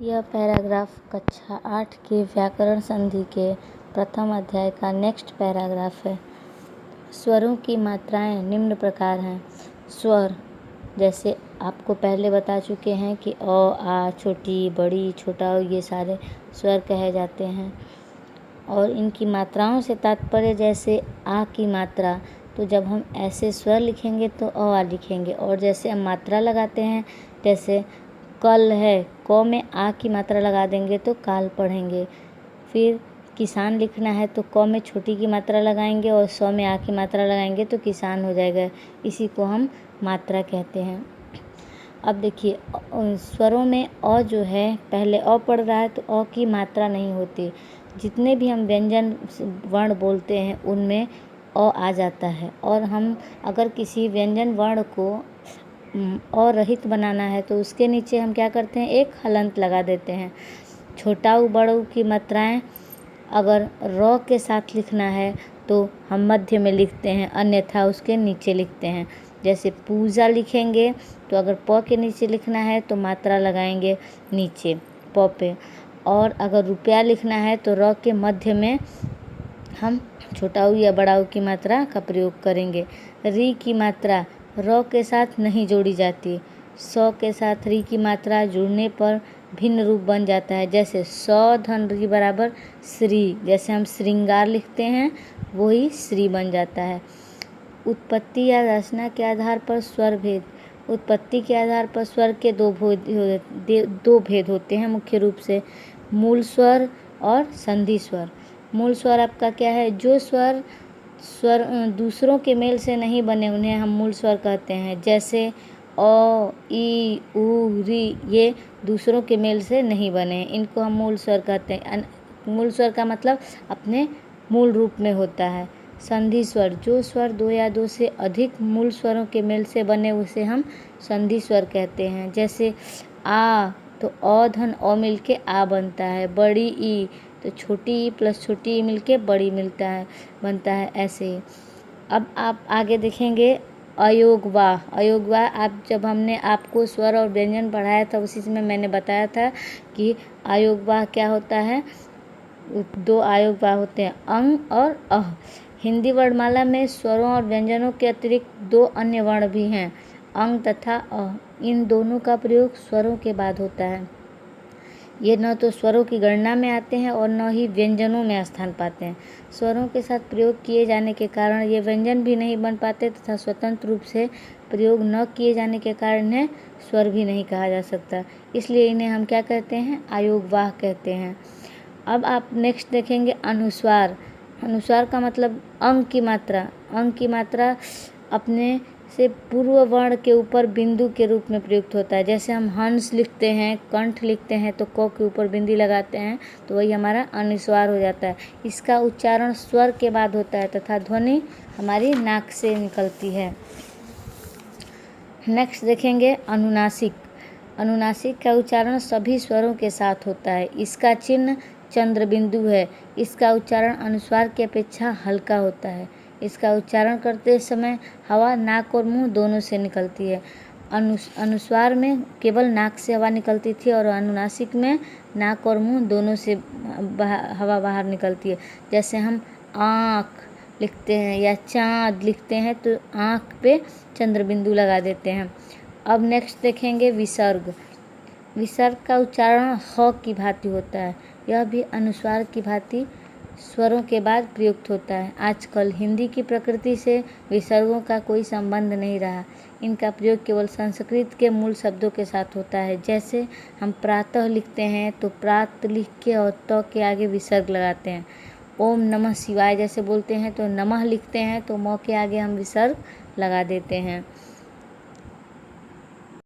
यह पैराग्राफ कक्षा 8 के व्याकरण संधि के प्रथम अध्याय का नेक्स्ट पैराग्राफ है। स्वरों की मात्राएं निम्न प्रकार हैं। स्वर जैसे आपको पहले बता चुके हैं कि अ, आ, छोटी, बड़ी, छोटा ये सारे स्वर कहे जाते हैं। और इनकी मात्राओं से तात्पर्य जैसे आ की मात्रा, तो जब हम ऐसे स्वर लिखेंगे तो अ आ लिखेंगे, और जैसे हम मात्रा लगाते हैं जैसे कल है, क में आ की मात्रा लगा देंगे तो काल पढ़ेंगे। फिर किसान लिखना है तो क में छोटी की मात्रा लगाएंगे और सौ में आ की मात्रा लगाएंगे तो किसान हो जाएगा। इसी को हम मात्रा कहते हैं। अब देखिए स्वरों में अ जो है, पहले अ पढ़ रहा है तो अ की मात्रा नहीं होती। जितने भी हम व्यंजन वर्ण बोलते हैं उनमें अ आ जाता है, और हम अगर किसी व्यंजन वर्ण को अ रहित बनाना है तो उसके नीचे हम क्या करते हैं, एक हलंत लगा देते हैं। छोटा उ बड़ा उ की मात्राएं अगर र के साथ लिखना है तो हम मध्य में लिखते हैं, अन्यथा उसके नीचे लिखते हैं। जैसे पूजा लिखेंगे तो अगर प के नीचे लिखना है तो मात्रा लगाएंगे नीचे प पे, और अगर रुपया लिखना है तो र के मध्य में हम छोटा उ या बड़ा उ की मात्रा का प्रयोग करेंगे। री की मात्रा र के साथ नहीं जोड़ी जाती। सौ के साथ री की मात्रा जुड़ने पर भिन्न रूप बन जाता है। जैसे सौ धन री बराबर श्री, जैसे हम श्रृंगार लिखते हैं वही श्री बन जाता है। उत्पत्ति या रचना के आधार पर स्वर भेद। उत्पत्ति के आधार पर स्वर के दो भेद होते हैं मुख्य रूप से, मूल स्वर और संधि स्वर। मूल स्वर आपका क्या है, जो स्वर दूसरों के मेल से नहीं बने उन्हें हम मूल स्वर कहते हैं। जैसे अ, ई, उ, री, ये दूसरों के मेल से नहीं बने, इनको हम मूल स्वर कहते हैं। मूल स्वर का मतलब अपने मूल रूप में होता है। संधि स्वर, जो स्वर दो या दो से अधिक मूल स्वरों के मेल से बने उसे हम संधि स्वर कहते हैं। जैसे आ तो अ धन अ मिलके आ बनता है। बड़ी ई तो छोटी ई प्लस छोटी ई मिलके बड़ी बनता है ऐसे ही। अब आप आगे देखेंगे अयोगवाह। अयोगवाह जब हमने आपको स्वर और व्यंजन पढ़ाया था उसी समय मैंने बताया था कि अयोगवाह क्या होता है। दो अयोगवाह होते हैं, अंग और अह। हिंदी वर्णमाला में स्वरों और व्यंजनों के अतिरिक्त दो अन्य वर्ण भी हैं, अंग तथा अह। इन दोनों का प्रयोग स्वरों के बाद होता है। ये न तो स्वरों की गणना में आते हैं और न ही व्यंजनों में स्थान पाते हैं। स्वरों के साथ प्रयोग किए जाने के कारण ये व्यंजन भी नहीं बन पाते तथा स्वतंत्र रूप से प्रयोग न किए जाने के कारण इन्हें स्वर भी नहीं कहा जा सकता। इसलिए इन्हें हम क्या कहते हैं, अयोगवाह कहते हैं। अब आप नेक्स्ट देखेंगे अनुस्वार। अनुस्वार का मतलब अंग की मात्रा। अंग की मात्रा अपने से पूर्व वर्ण के ऊपर बिंदु के रूप में प्रयुक्त होता है। जैसे हम हंस लिखते हैं, कंठ लिखते हैं तो क के ऊपर बिंदी लगाते हैं तो वही हमारा अनुस्वार हो जाता है। इसका उच्चारण स्वर के बाद होता है तथा ध्वनि हमारी नाक से निकलती है। नेक्स्ट देखेंगे अनुनासिक। अनुनासिक का उच्चारण सभी स्वरों के साथ होता है। इसका चिन्ह चंद्र बिंदु है। इसका उच्चारण अनुस्वार की अपेक्षा हल्का होता है। इसका उच्चारण करते समय हवा नाक और मुंह दोनों से निकलती है। अनुस्वार में केवल नाक से हवा निकलती थी और अनुनासिक में नाक और मुंह दोनों से हवा बाहर निकलती है। जैसे हम आँख लिखते हैं या चाँद लिखते हैं तो आँख पे चंद्र बिंदु लगा देते हैं। अब नेक्स्ट देखेंगे विसर्ग। विसर्ग का उच्चारण ह की भांति होता है। यह भी अनुस्वार की भांति स्वरों के बाद प्रयुक्त होता है। आजकल हिंदी की प्रकृति से विसर्गों का कोई संबंध नहीं रहा। इनका प्रयोग केवल संस्कृत के मूल शब्दों के साथ होता है। जैसे हम प्रातः लिखते हैं तो प्रात लिख के और त के आगे विसर्ग लगाते हैं। ओम नमः शिवाय जैसे बोलते हैं तो नमः लिखते हैं तो म के आगे हम विसर्ग लगा देते हैं।